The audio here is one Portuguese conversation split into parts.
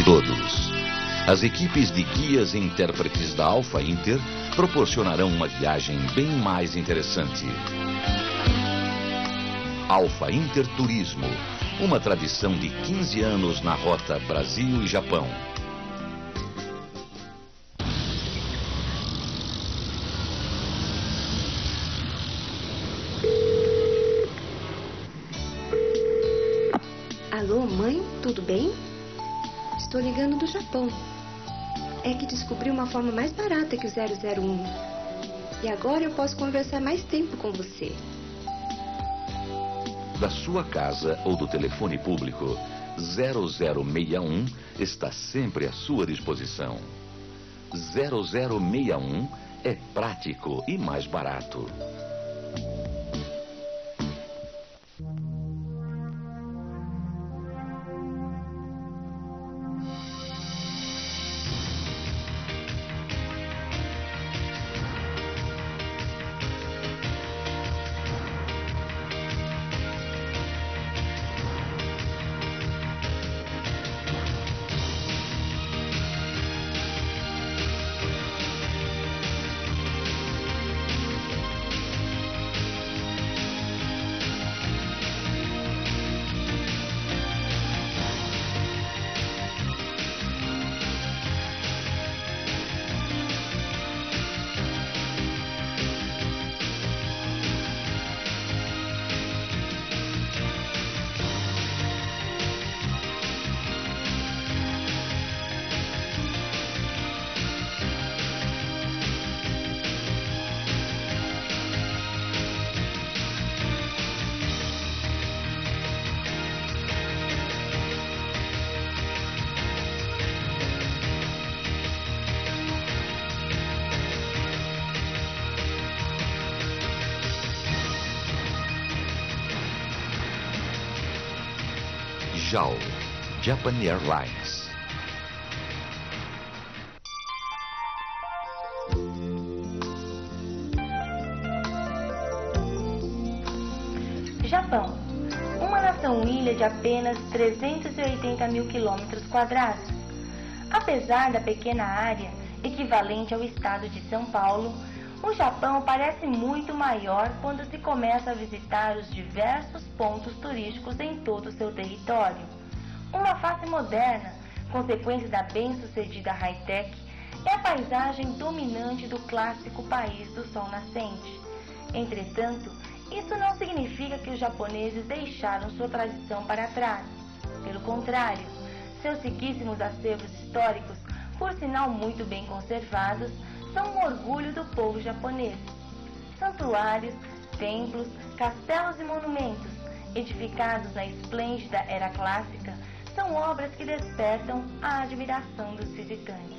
todos. As equipes de guias e intérpretes da Alfa Inter proporcionarão uma viagem bem mais interessante. Alfa Inter Turismo, uma tradição de 15 anos na rota Brasil e Japão. Alô, mãe? Tudo bem? Estou ligando do Japão. É que descobri uma forma mais barata que o 001. E agora eu posso conversar mais tempo com você. Da sua casa ou do telefone público, 0061 está sempre à sua disposição. 0061 é prático e mais barato. JAL, Japan Airlines. Japão, uma nação-ilha de apenas 380 mil quilômetros quadrados. Apesar da pequena área, equivalente ao estado de São Paulo, o Japão parece muito maior quando se começa a visitar os diversos pontos turísticos em todo o seu território. Uma face moderna, consequência da bem-sucedida high-tech, é a paisagem dominante do clássico país do sol nascente. Entretanto, isso não significa que os japoneses deixaram sua tradição para trás. Pelo contrário, seus riquíssimos acervos históricos, por sinal muito bem conservados, são um orgulho do povo japonês. Santuários, templos, castelos e monumentos, edificados na esplêndida era clássica, são obras que despertam a admiração dos visitantes.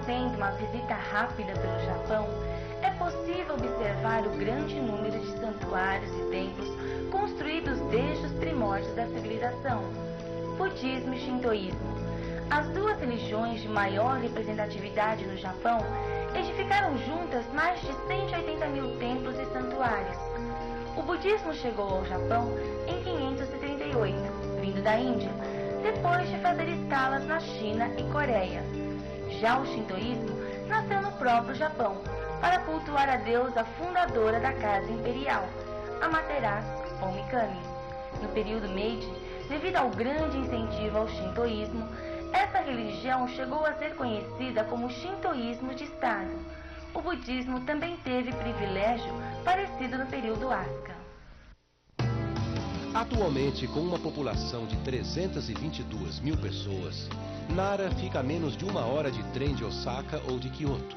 Sendo uma visita rápida pelo Japão, é possível observar o grande número de santuários e templos construídos desde os primórdios da civilização. Budismo e Shintoísmo. As duas religiões de maior representatividade no Japão edificaram juntas mais de 180 mil templos e santuários. O budismo chegou ao Japão em 538, vindo da Índia, depois de fazer escalas na China e Coreia. Já o shintoísmo nasceu no próprio Japão, para cultuar a deusa fundadora da casa imperial, Amaterasu ou Mikami. No período Meiji, devido ao grande incentivo ao shintoísmo, essa religião chegou a ser conhecida como shintoísmo de Estado. O budismo também teve privilégio parecido no período Asuka. Atualmente, com uma população de 322 mil pessoas, Nara fica a menos de 1 hora de trem de Osaka ou de Kyoto.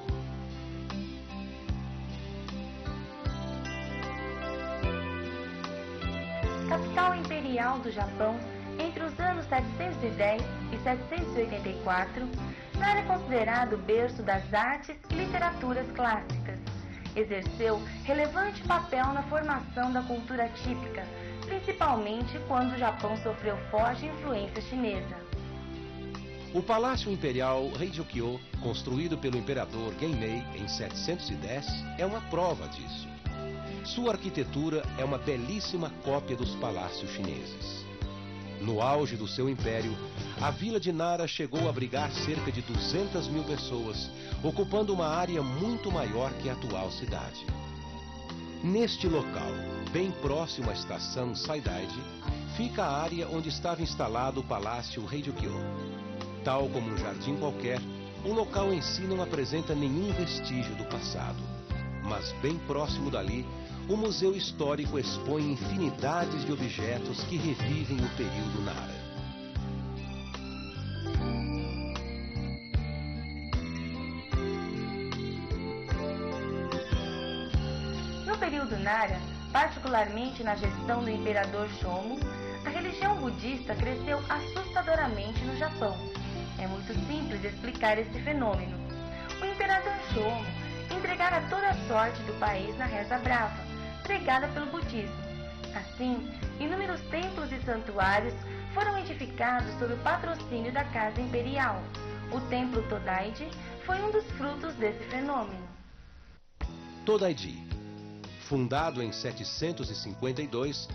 Capital imperial do Japão, entre os anos 710 e 784, Nara é considerado o berço das artes e literaturas clássicas. Exerceu relevante papel na formação da cultura típica, principalmente quando o Japão sofreu forte influência chinesa. O Palácio Imperial Heijō-kyo, construído pelo imperador Genmei em 710, é uma prova disso. Sua arquitetura é uma belíssima cópia dos palácios chineses. No auge do seu império, a vila de Nara chegou a abrigar cerca de 200 mil pessoas, ocupando uma área muito maior que a atual cidade. Neste local, bem próximo à estação Saidaiji, fica a área onde estava instalado o Palácio Heijō-kyo. Tal como um jardim qualquer, o local em si não apresenta nenhum vestígio do passado. Mas bem próximo dali, o Museu Histórico expõe infinidades de objetos que revivem o período Nara. No período Nara, particularmente na gestão do imperador Shomu, a religião budista cresceu assustadoramente no Japão. É muito simples explicar esse fenômeno. O imperador Shomu entregara toda a sorte do país na reza brava, pregada pelo budismo. Assim, inúmeros templos e santuários foram edificados sob o patrocínio da Casa Imperial. O templo Todaiji foi um dos frutos desse fenômeno. Todaiji. Fundado em 752,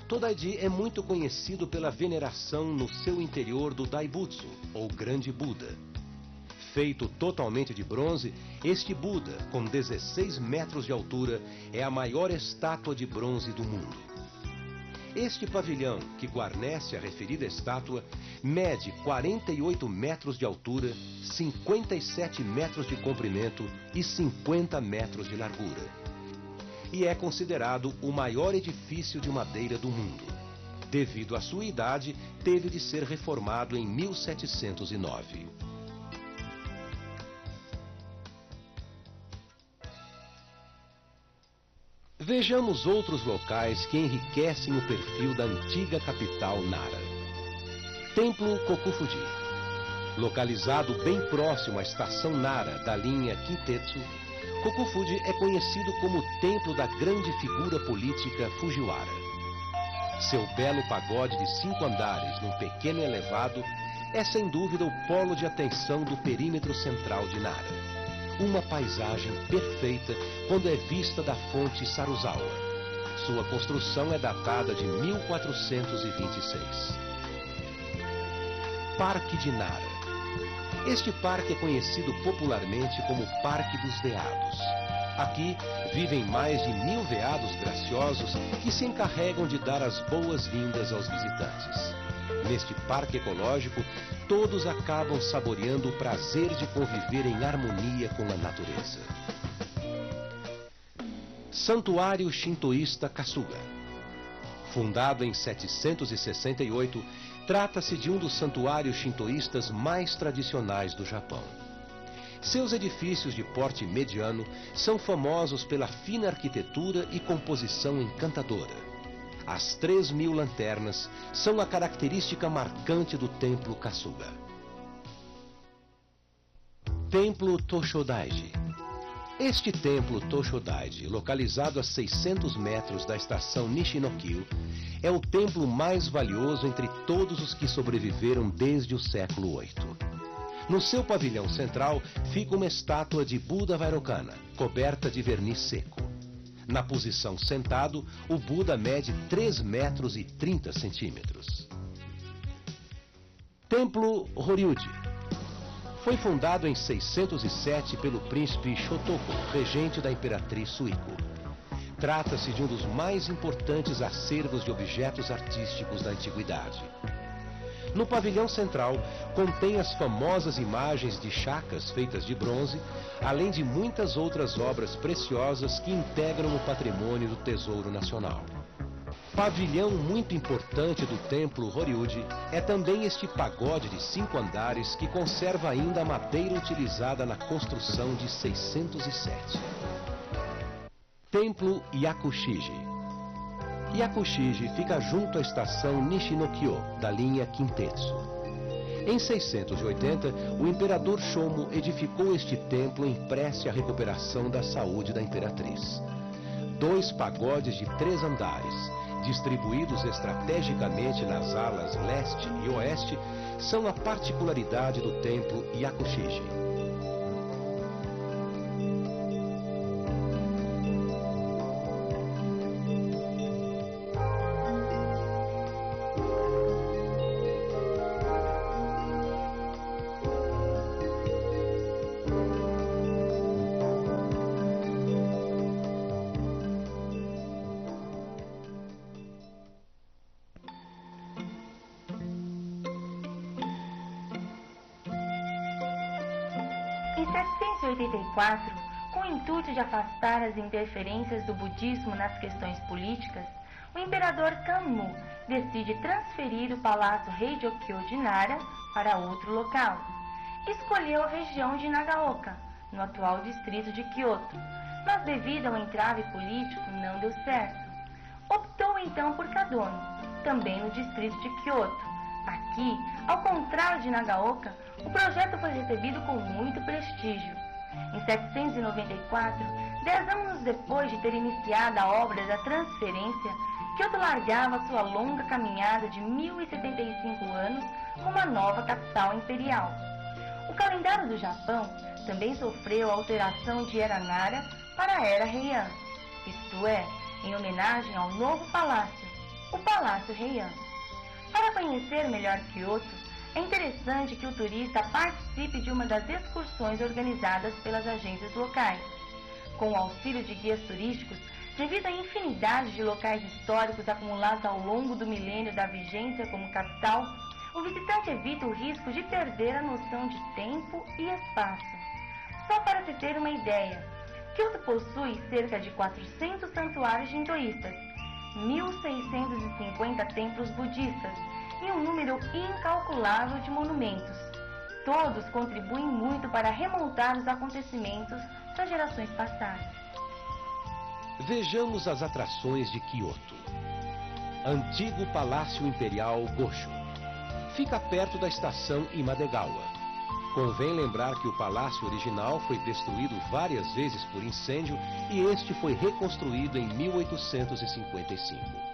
Todaiji é muito conhecido pela veneração no seu interior do Daibutsu, ou Grande Buda. Feito totalmente de bronze, este Buda, com 16 metros de altura, é a maior estátua de bronze do mundo. Este pavilhão, que guarnece a referida estátua, mede 48 metros de altura, 57 metros de comprimento e 50 metros de largura. E é considerado o maior edifício de madeira do mundo. Devido à sua idade, teve de ser reformado em 1709. Vejamos outros locais que enriquecem o perfil da antiga capital Nara. Templo Kokufuji. Localizado bem próximo à estação Nara da linha Kintetsu, Kokufuji é conhecido como o templo da grande figura política Fujiwara. Seu belo pagode de 5 andares num pequeno elevado é sem dúvida o polo de atenção do perímetro central de Nara. Uma paisagem perfeita quando é vista da fonte Saruzawa. Sua construção é datada de 1426. Parque de Nara. Este parque é conhecido popularmente como Parque dos Veados. Aqui vivem mais de 1000 veados graciosos que se encarregam de dar as boas-vindas aos visitantes. Neste parque ecológico, todos acabam saboreando o prazer de conviver em harmonia com a natureza. Santuário Shintoísta Kasuga. Fundado em 768, trata-se de um dos santuários shintoístas mais tradicionais do Japão. Seus edifícios de porte mediano são famosos pela fina arquitetura e composição encantadora. As 3.000 lanternas são a característica marcante do templo Kasuga. Templo Toshodaiji. Este templo Toshodaiji, localizado a 600 metros da estação Nishinokyu, é o templo mais valioso entre todos os que sobreviveram desde o século VIII. No seu pavilhão central fica uma estátua de Buda Vairocana, coberta de verniz seco. Na posição sentado, o Buda mede 3 metros e 30 centímetros. Templo Horyuji. Foi fundado em 607 pelo príncipe Shotoko, regente da imperatriz Suiko. Trata-se de um dos mais importantes acervos de objetos artísticos da antiguidade. No pavilhão central, contém as famosas imagens de chacas feitas de bronze, além de muitas outras obras preciosas que integram o patrimônio do Tesouro Nacional. Pavilhão muito importante do templo Horyuji é também este pagode de 5 andares que conserva ainda a madeira utilizada na construção de 607. Templo Yakushiji. Yakushiji fica junto à estação Nishinokyo, da linha Kintetsu. Em 680, o imperador Shomu edificou este templo em prece à recuperação da saúde da imperatriz. 2 pagodes de 3 andares, distribuídos estrategicamente nas alas leste e oeste, são a particularidade do templo Yakushiji. Em 784, com o intuito de afastar as interferências do budismo nas questões políticas, o imperador Kanmu decide transferir o Palácio Heijōkyō de Nara para outro local. Escolheu a região de Nagaoka, no atual distrito de Kyoto, mas devido ao entrave político não deu certo. Optou então por Kadono, também no distrito de Kyoto. Aqui, ao contrário de Nagaoka, o projeto foi recebido com muito prestígio. Em 794, 10 anos depois de ter iniciado a obra da transferência, Kyoto largava sua longa caminhada de 1075 anos como a nova capital imperial. O calendário do Japão também sofreu a alteração de Era Nara para a Era Heian, isto é, em homenagem ao novo palácio, o Palácio Heian. Para conhecer melhor Kyoto, é interessante que o turista participe de uma das excursões organizadas pelas agências locais. Com o auxílio de guias turísticos, devido à infinidade de locais históricos acumulados ao longo do milênio da vigência como capital, o visitante evita o risco de perder a noção de tempo e espaço. Só para se ter uma ideia, Kyoto possui cerca de 400 santuários shintoístas, 1.650 templos budistas e um número incalculável de monumentos. Todos contribuem muito para remontar os acontecimentos das gerações passadas. Vejamos as atrações de Kyoto. Antigo Palácio Imperial Gosho. Fica perto da estação Imadegawa. Convém lembrar que o palácio original foi destruído várias vezes por incêndio e este foi reconstruído em 1855.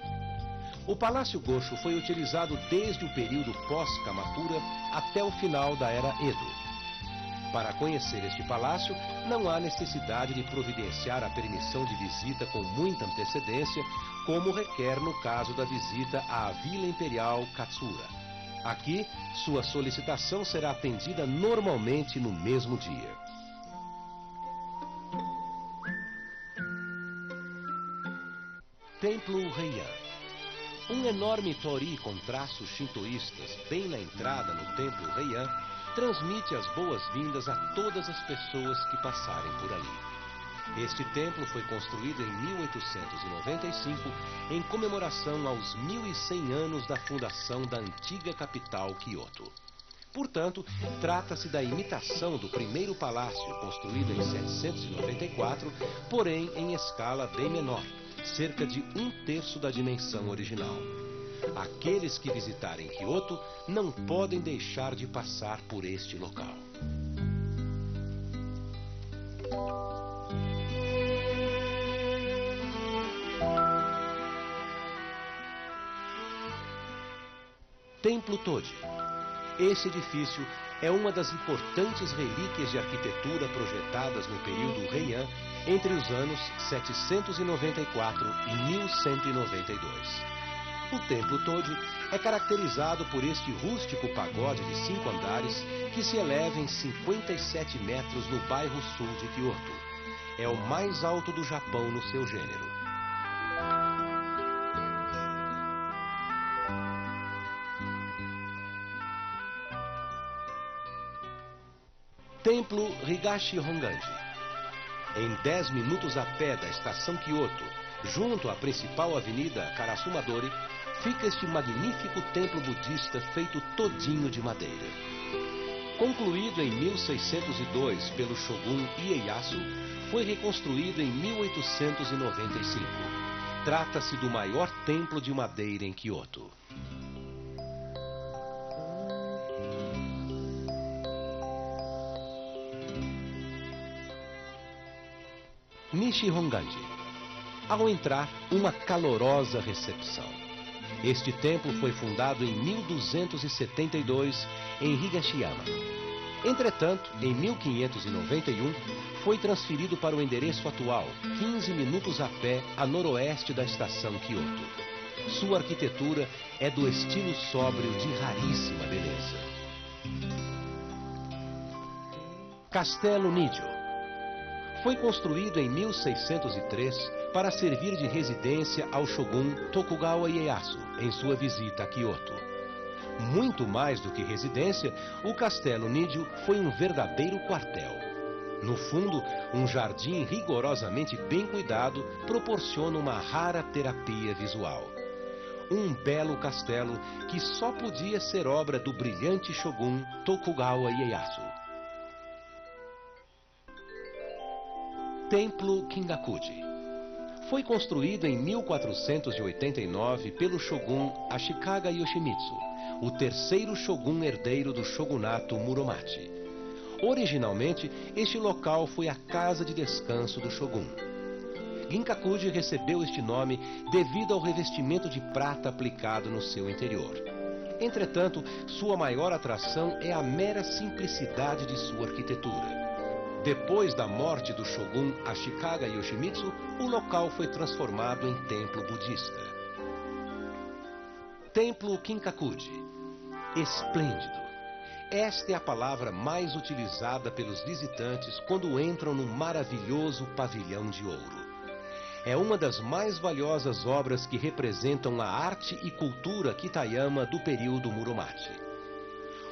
O Palácio Gosho foi utilizado desde o período pós-Kamakura até o final da Era Edo. Para conhecer este palácio, não há necessidade de providenciar a permissão de visita com muita antecedência, como requer no caso da visita à Vila Imperial Katsura. Aqui, sua solicitação será atendida normalmente no mesmo dia. Templo Heian. Um enorme torii com traços shintoístas bem na entrada no Templo Heian transmite as boas-vindas a todas as pessoas que passarem por ali. Este templo foi construído em 1895 em comemoração aos 1100 anos da fundação da antiga capital Kyoto. Portanto, trata-se da imitação do primeiro palácio construído em 794, porém em escala bem menor, cerca de 1/3 da dimensão original. Aqueles que visitarem Kyoto não podem deixar de passar por este local. Templo Toji. Esse edifício é uma das importantes relíquias de arquitetura projetadas no período Heian entre os anos 794 e 1192. O Templo Toji é caracterizado por este rústico pagode de 5 andares que se eleva em 57 metros no bairro sul de Kyoto. É o mais alto do Japão no seu gênero. Templo Higashi Honganji. Em 10 minutos a pé da estação Kyoto, junto à principal avenida Karasumadori, fica este magnífico templo budista feito todinho de madeira. Concluído em 1602 pelo shogun Ieyasu, foi reconstruído em 1895. Trata-se do maior templo de madeira em Kyoto. Nishihonganji. Ao entrar, uma calorosa recepção. Este templo foi fundado em 1272 em Higashiyama. Entretanto, em 1591, foi transferido para o endereço atual, 15 minutos a pé a noroeste da estação Kyoto. Sua arquitetura é do estilo sóbrio de raríssima beleza. Castelo Nijo. Foi construído em 1603 para servir de residência ao shogun Tokugawa Ieyasu em sua visita a Kyoto. Muito mais do que residência, o Castelo Nijo foi um verdadeiro quartel. No fundo, um jardim rigorosamente bem cuidado proporciona uma rara terapia visual. Um belo castelo que só podia ser obra do brilhante shogun Tokugawa Ieyasu. Templo Kingakuji. Foi construído em 1489 pelo shogun Ashikaga Yoshimitsu, o terceiro shogun herdeiro do shogunato Muromachi. Originalmente, este local foi a casa de descanso do shogun. Kinkakuji recebeu este nome devido ao revestimento de prata aplicado no seu interior. Entretanto, sua maior atração é a mera simplicidade de sua arquitetura. Depois da morte do shogun Ashikaga Yoshimitsu, o local foi transformado em templo budista. Templo Kinkakuji. Esplêndido. Esta é a palavra mais utilizada pelos visitantes quando entram no maravilhoso pavilhão de ouro. É uma das mais valiosas obras que representam a arte e cultura Kitayama do período Muromachi.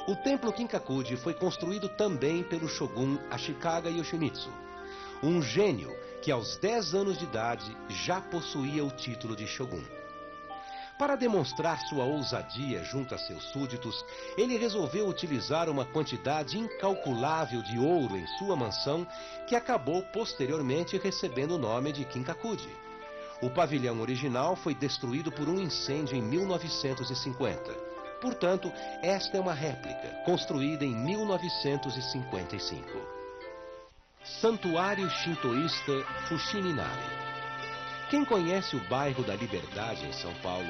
O templo Kinkakuji foi construído também pelo shogun Ashikaga Yoshimitsu, um gênio que aos 10 anos de idade já possuía o título de shogun. Para demonstrar sua ousadia junto a seus súditos, ele resolveu utilizar uma quantidade incalculável de ouro em sua mansão, que acabou posteriormente recebendo o nome de Kinkakuji. O pavilhão original foi destruído por um incêndio em 1950. Portanto, esta é uma réplica, construída em 1955. Santuário Shintoísta Fushimi-Inari. Quem conhece o bairro da Liberdade em São Paulo,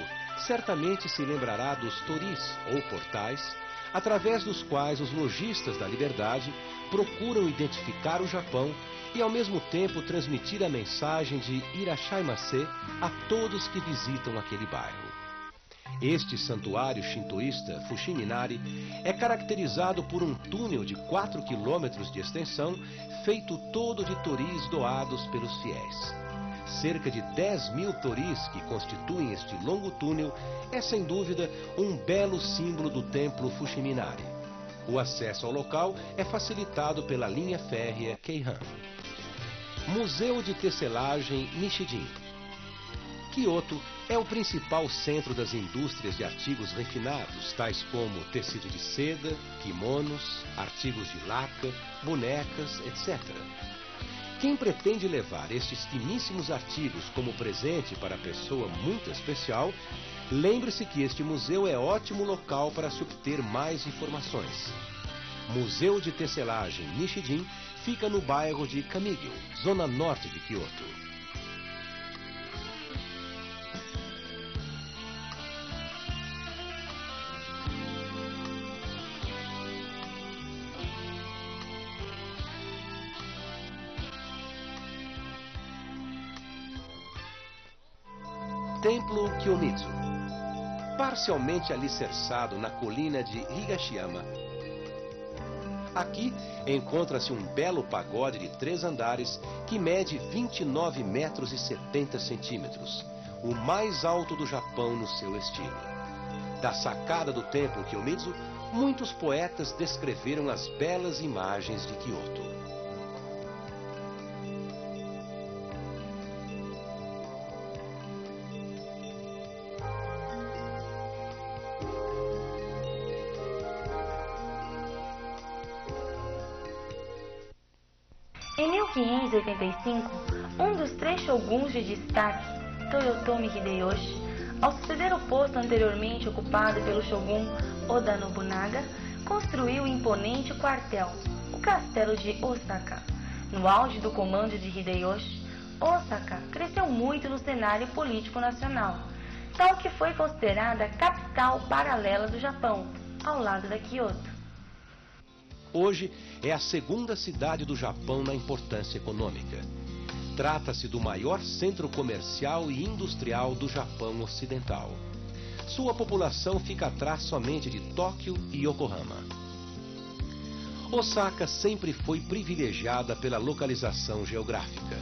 certamente se lembrará dos toris, ou portais, através dos quais os lojistas da Liberdade procuram identificar o Japão e, ao mesmo tempo, transmitir a mensagem de Irashaimase a todos que visitam aquele bairro. Este santuário shintoísta Fushimi-Inari é caracterizado por um túnel de 4 quilômetros de extensão, feito todo de toris doados pelos fiéis. Cerca de 10.000 toris que constituem este longo túnel é, sem dúvida, um belo símbolo do templo Fushimi-Inari. O acesso ao local é facilitado pela linha férrea Keihan. Museu de Tecelagem Nishijin. Kyoto é o principal centro das indústrias de artigos refinados, tais como tecido de seda, kimonos, artigos de laca, bonecas, etc. Quem pretende levar estes finíssimos artigos como presente para pessoa muito especial, lembre-se que este museu é ótimo local para se obter mais informações. Museu de Tecelagem Nishijin fica no bairro de Kamigyo, zona norte de Kyoto. Templo Kyomitsu. Parcialmente alicerçado na colina de Higashiyama. Aqui encontra-se um belo pagode de 3 andares que mede 29 metros e 70 centímetros, o mais alto do Japão no seu estilo. Da sacada do Templo Kyomitsu, muitos poetas descreveram as belas imagens de Kyoto. Em 1585, um dos 3 shoguns de destaque, Toyotomi Hideyoshi, ao suceder o posto anteriormente ocupado pelo shogun Oda Nobunaga, construiu o imponente quartel, o castelo de Osaka. No auge do comando de Hideyoshi, Osaka cresceu muito no cenário político nacional, tal que foi considerada a capital paralela do Japão, ao lado da Kyoto. Hoje é a segunda cidade do Japão na importância econômica. Trata-se do maior centro comercial e industrial do Japão ocidental. Sua população fica atrás somente de Tóquio e Yokohama. Osaka sempre foi privilegiada pela localização geográfica.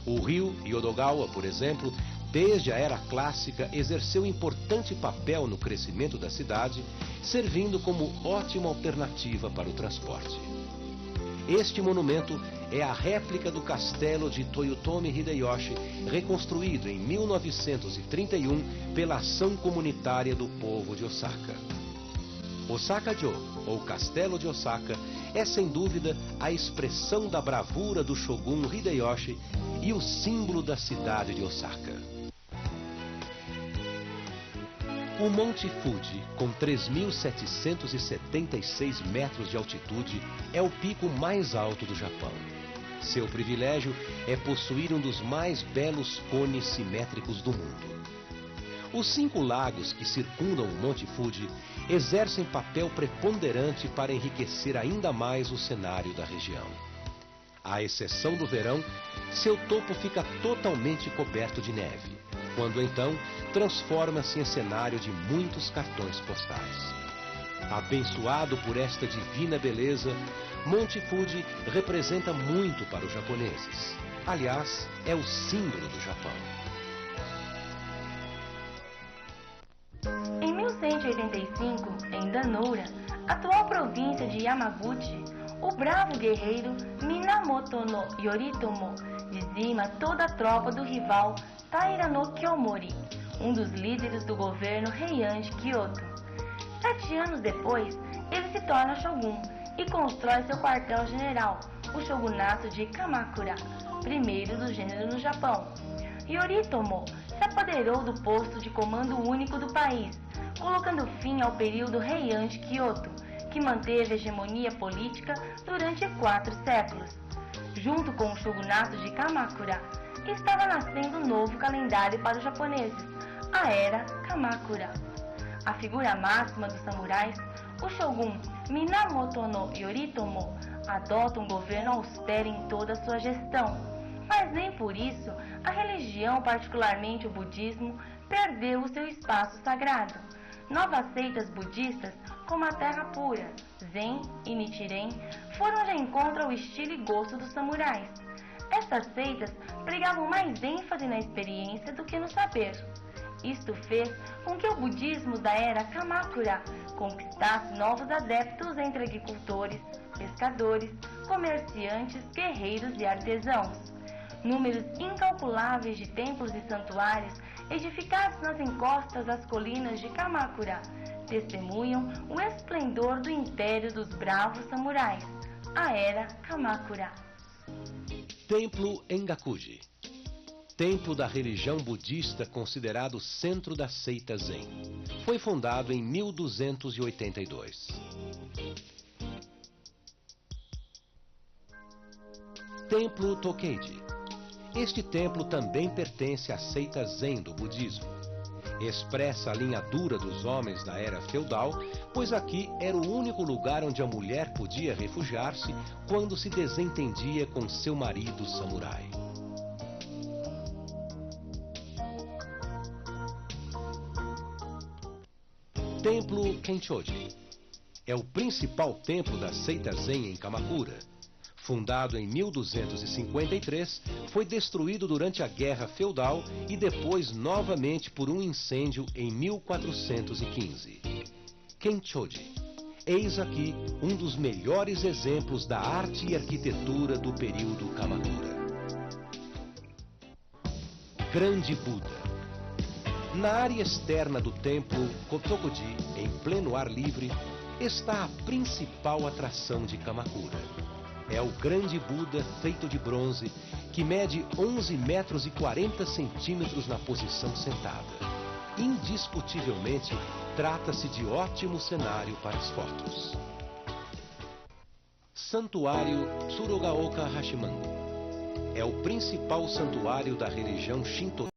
O rio Yodogawa, por exemplo, desde a era clássica, exerceu importante papel no crescimento da cidade, servindo como ótima alternativa para o transporte. Este monumento é a réplica do castelo de Toyotomi Hideyoshi, reconstruído em 1931 pela ação comunitária do povo de Osaka. Osaka-jo, ou Castelo de Osaka, é sem dúvida a expressão da bravura do Shogun Hideyoshi e o símbolo da cidade de Osaka. O Monte Fuji, com 3.776 metros de altitude, é o pico mais alto do Japão. Seu privilégio é possuir um dos mais belos cones simétricos do mundo. Os 5 lagos que circundam o Monte Fuji exercem papel preponderante para enriquecer ainda mais o cenário da região. À exceção do verão, seu topo fica totalmente coberto de neve, quando então transforma-se em cenário de muitos cartões postais. Abençoado por esta divina beleza, Monte Fuji representa muito para os japoneses. Aliás, é o símbolo do Japão. Em 1185, em Danoura, atual província de Yamaguchi, o bravo guerreiro Minamoto no Yoritomo dizima toda a tropa do rival Taira no Kiyomori, um dos líderes do governo Heian de Kyoto. 7 anos depois, ele se torna shogun e constrói seu quartel-general, o shogunato de Kamakura, primeiro do gênero no Japão. Yoritomo se apoderou do posto de comando único do país, colocando fim ao período Heian de Kyoto, que manteve a hegemonia política durante 4 séculos. Junto com o shogunato de Kamakura, estava nascendo um novo calendário para os japoneses, a Era Kamakura. A figura máxima dos samurais, o shogun Minamoto no Yoritomo, adota um governo austero em toda a sua gestão. Mas nem por isso a religião, particularmente o budismo, perdeu o seu espaço sagrado. Novas seitas budistas, como a Terra Pura, Zen e Nichiren, foram de encontro ao estilo e gosto dos samurais. Estas seitas pregavam mais ênfase na experiência do que no saber. Isto fez com que o budismo da era Kamakura conquistasse novos adeptos entre agricultores, pescadores, comerciantes, guerreiros e artesãos. Números incalculáveis de templos e santuários edificados nas encostas das colinas de Kamakura testemunham o esplendor do império dos bravos samurais, a Era Kamakura. Templo Engakuji. Templo da religião budista considerado centro da seita Zen. Foi fundado em 1282. Templo Tokeiji. Este templo também pertence à seita Zen do budismo. Expressa a linha dura dos homens da era feudal, pois aqui era o único lugar onde a mulher podia refugiar-se quando se desentendia com seu marido samurai. Templo Kenchoji. É o principal templo da seita Zen em Kamakura. Fundado em 1253, foi destruído durante a Guerra Feudal e depois novamente por um incêndio em 1415. Kenchoji. Eis aqui um dos melhores exemplos da arte e arquitetura do período Kamakura. Grande Buda. Na área externa do templo Kotokuji, em pleno ar livre, está a principal atração de Kamakura. É o grande Buda feito de bronze, que mede 11 metros e 40 centímetros na posição sentada. Indiscutivelmente, trata-se de ótimo cenário para as fotos. Santuário Tsurugaoka Hashimango. é o principal santuário da religião Shinto.